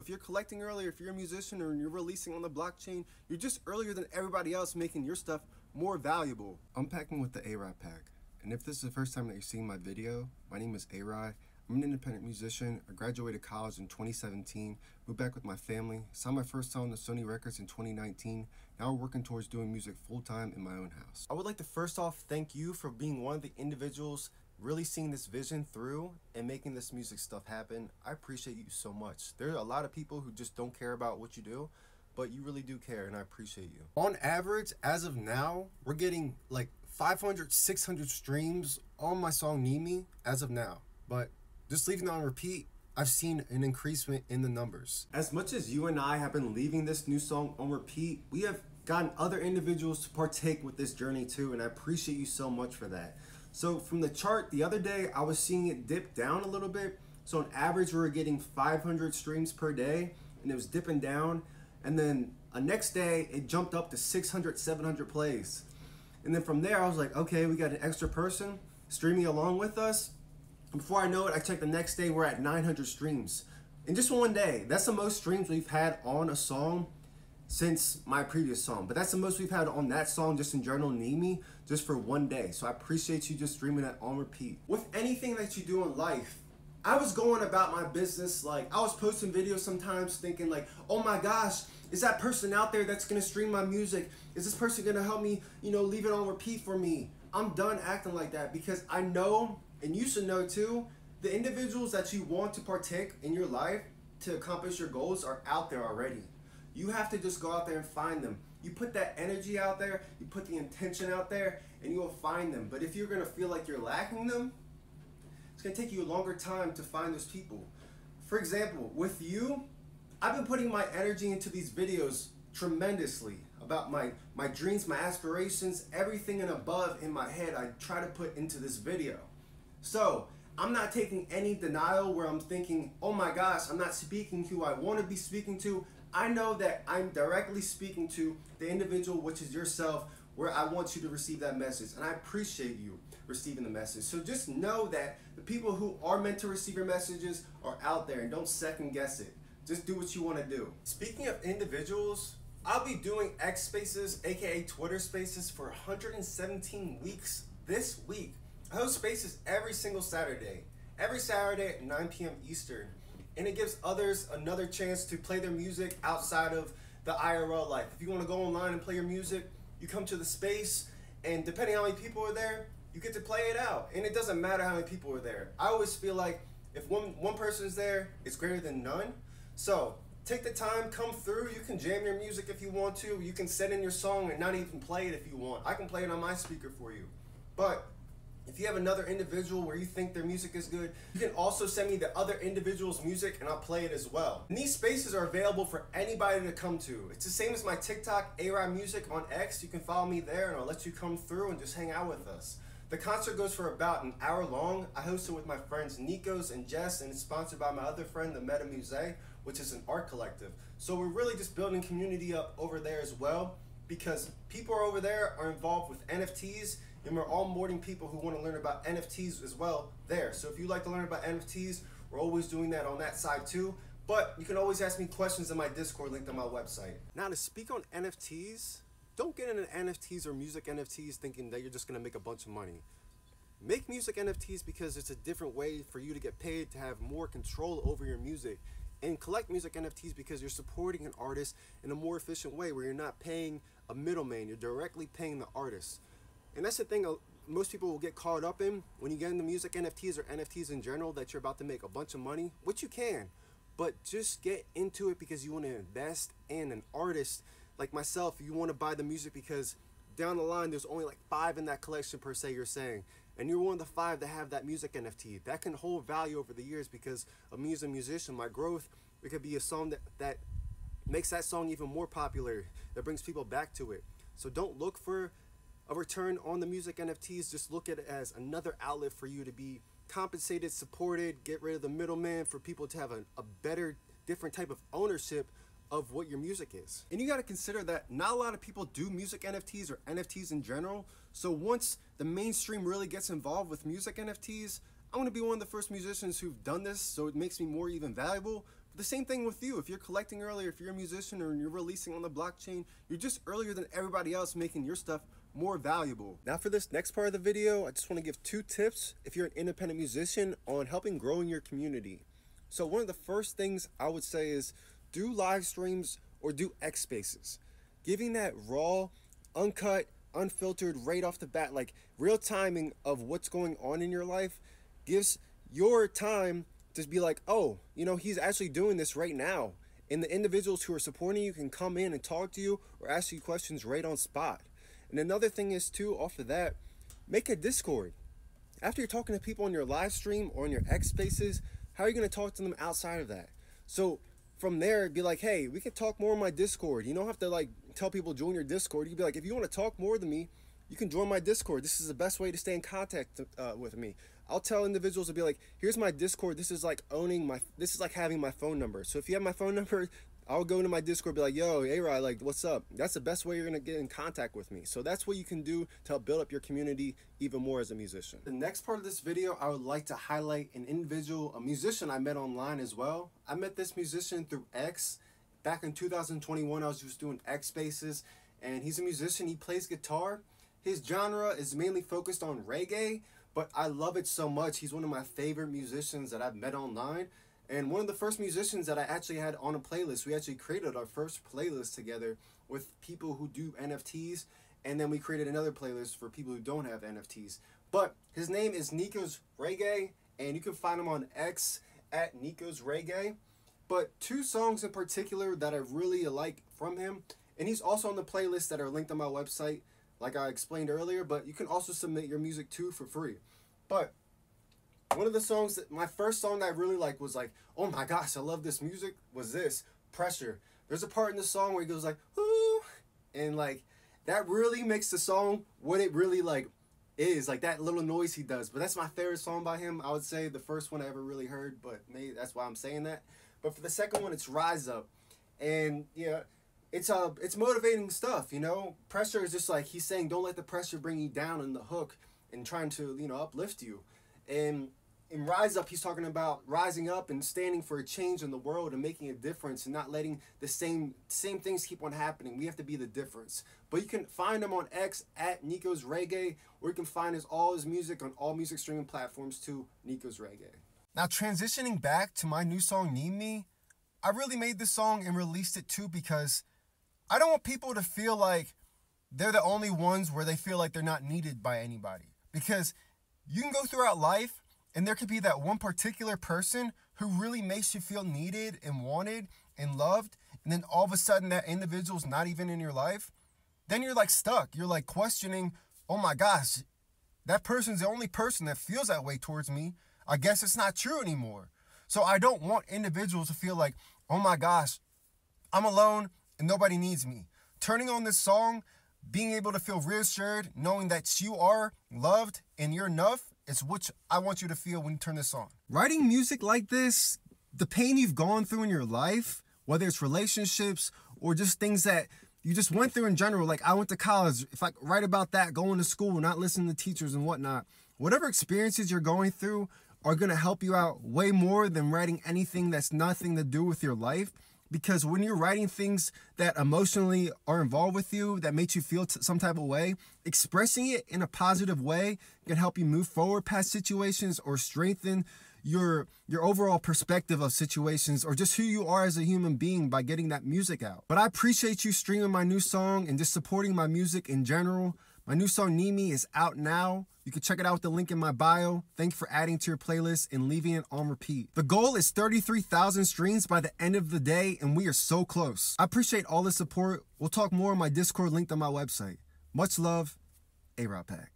if you're collecting early, if you're a musician or you're releasing on the blockchain, you're just earlier than everybody else, making your stuff more valuable. Unpacking with the Arye pack. And if this is the first time that you're seeing my video, my name is Arye. I'm an independent musician. I graduated college in 2017, moved back with my family, signed my first song to Sony Records in 2019. Now we're working towards doing music full-time in my own house. I would like to first off thank you for being one of the individuals really seeing this vision through and making this music stuff happen. I appreciate you so much. There are a lot of people who just don't care about what you do, but you really do care, and I appreciate you. On average, as of now, we're getting like 500, 600 streams on my song Need Me as of now. But just leaving it on repeat, I've seen an increasement in the numbers. As much as you and I have been leaving this new song on repeat, we have gotten other individuals to partake with this journey too, and I appreciate you so much for that. So from the chart the other day, I was seeing it dip down a little bit. So on average, we were getting 500 streams per day, and it was dipping down. And then the next day, it jumped up to 600, 700 plays. And then from there, I was like, okay, we got an extra person streaming along with us. Before I know it, I checked the next day, we're at 900 streams. In just one day. That's the most streams we've had on a song since my previous song. But that's the most we've had on that song just in general, Need Me, just for one day. So I appreciate you just streaming that on repeat. With anything that you do in life, I was going about my business, like I was posting videos sometimes thinking like, oh my gosh, is that person out there that's gonna stream my music? Is this person gonna help me, leave it on repeat for me? I'm done acting like that, because I know, and you should know too, the individuals that you want to partake in your life to accomplish your goals are out there already. You have to just go out there and find them. You put that energy out there, you put the intention out there, and you will find them. But if you're gonna feel like you're lacking them, it's gonna take you a longer time to find those people. For example, with you, I've been putting my energy into these videos tremendously about my dreams, my aspirations, everything and above in my head I try to put into this video. So I'm not taking any denial where I'm thinking, oh my gosh, I'm not speaking to who I want to be speaking to. I know that I'm directly speaking to the individual, which is yourself, where I want you to receive that message. And I appreciate you receiving the message. So just know that the people who are meant to receive your messages are out there, and don't second guess it. Just do what you want to do. Speaking of individuals, I'll be doing X Spaces, aka Twitter Spaces, for 117 weeks this week. I host Spaces every single Saturday. Every Saturday at 9 p.m. Eastern. And it gives others another chance to play their music outside of the IRL life. If you want to go online and play your music, you come to the space, and depending on how many people are there, you get to play it out. And it doesn't matter how many people are there. I always feel like if one person is there, it's greater than none. So take the time, come through. You can jam your music if you want to. You can send in your song and not even play it if you want. I can play it on my speaker for you. But if you have another individual where you think their music is good, you can also send me the other individual's music and I'll play it as well. And these spaces are available for anybody to come to. It's the same as my TikTok, Arye Music on X. You can follow me there and I'll let you come through and just hang out with us. The concert goes for about an hour long. I host it with my friends Nikos and Jess, and it's sponsored by my other friend, the Meta Musée, which is an art collective. So we're really just building community up over there as well, because people over there are involved with NFTs, and we're onboarding people who want to learn about NFTs as well there. So if you like to learn about NFTs, we're always doing that on that side too. But you can always ask me questions in my Discord linked on my website. Now, to speak on NFTs, don't get into NFTs or music NFTs thinking that you're just going to make a bunch of money. Make music NFTs because it's a different way for you to get paid, to have more control over your music. And collect music NFTs because you're supporting an artist in a more efficient way, where you're not paying a middleman, you're directly paying the artist. And that's the thing most people will get caught up in when you get into music NFTs or NFTs in general, that you're about to make a bunch of money, which you can. But just get into it because you want to invest in an artist. Like myself, you want to buy the music because down the line there's only like 5 in that collection per se, you're saying. And you're one of the 5 that have that music NFT. That can hold value over the years because of me as a musician, my growth. It could be a song that makes that song even more popular, that brings people back to it. So don't look for a return on the music NFTs. Just look at it as another outlet for you to be compensated, supported, get rid of the middleman, for people to have a better, different type of ownership of what your music is. And you got to consider that not a lot of people do music NFTs or NFTs in general. So once the mainstream really gets involved with music NFTs, I'm going to be one of the first musicians who've done this, so it makes me more even valuable. The same thing with you. If you're collecting earlier, if you're a musician or you're releasing on the blockchain, you're just earlier than everybody else, making your stuff more valuable. Now for this next part of the video, I just want to give 2 tips if you're an independent musician on helping growing your community. So one of the first things I would say is do live streams or do X Spaces. Giving that raw, uncut, unfiltered, right off the bat, like real timing of what's going on in your life gives your time to be like, oh, you know, he's actually doing this right now. And the individuals who are supporting you can come in and talk to you or ask you questions right on spot. And another thing is too, off of that, make a Discord. After you're talking to people on your live stream or on your X Spaces, how are you going to talk to them outside of that? So from there, be like, hey, we can talk more on my Discord. You don't have to like tell people join your Discord. You can be like, if you want to talk more than me, you can join my Discord. This is the best way to stay in contact with me. I'll tell individuals to be like, here's my Discord. This is like this is like having my phone number. So if you have my phone number, I'll go into my Discord, be like, yo, Arye, like, what's up? That's the best way you're gonna get in contact with me. So that's what you can do to help build up your community even more as a musician. The next part of this video, I would like to highlight an individual, a musician I met online as well. I met this musician through X. Back in 2021, I was just doing X Spaces, and he's a musician, he plays guitar. His genre is mainly focused on reggae, but I love it so much. He's one of my favorite musicians that I've met online. And one of the first musicians that I actually had on a playlist. We actually created our first playlist together with people who do NFTs. And then we created another playlist for people who don't have NFTs. But his name is Nico's Reggae. And you can find him on X at Nico's Reggae. But 2 songs in particular that I really like from him. And he's also on the playlist that are linked on my website, like I explained earlier. But you can also submit your music too for free. But one of the songs that my first song that I really liked was like, oh my gosh, I love this music, was this Pressure. There's a part in the song where he goes like, ooh, and like that really makes the song what it really like is, like that little noise he does. But that's my favorite song by him. I would say the first one I ever really heard, but maybe that's why I'm saying that. But for the second one, it's Rise Up. And yeah, it's motivating stuff, you know. Pressure is just like he's saying, don't let the pressure bring you down in the hook and trying to, you know, uplift you. And in Rise Up, he's talking about rising up and standing for a change in the world and making a difference and not letting the same things keep on happening. We have to be the difference. But you can find him on X at Nico's Reggae, or you can find all his music on all music streaming platforms too, Nico's Reggae. Now transitioning back to my new song, Need Me, I really made this song and released it too because I don't want people to feel like they're the only ones where they feel like they're not needed by anybody. Because you can go throughout life and there could be that one particular person who really makes you feel needed and wanted and loved. And then all of a sudden that individual's not even in your life. Then you're like stuck. You're like questioning, oh my gosh, that person's the only person that feels that way towards me. I guess it's not true anymore. So I don't want individuals to feel like, oh my gosh, I'm alone and nobody needs me. Turning on this song, being able to feel reassured, knowing that you are loved and you're enough, is what I want you to feel when you turn this on. Writing music like this, the pain you've gone through in your life, whether it's relationships or just things that you just went through in general, like I went to college, if I write about that, going to school, not listening to teachers and whatnot, whatever experiences you're going through are going to help you out way more than writing anything that's nothing to do with your life. Because when you're writing things that emotionally are involved with you, that makes you feel some type of way, expressing it in a positive way can help you move forward past situations or strengthen your overall perspective of situations or just who you are as a human being by getting that music out. But I appreciate you streaming my new song and just supporting my music in general. My new song, Need Me, is out now. You can check it out with the link in my bio. Thank you for adding to your playlist and leaving it on repeat. The goal is 33,000 streams by the end of the day, and we are so close. I appreciate all the support. We'll talk more on my Discord linked on my website. Much love, Unpacking.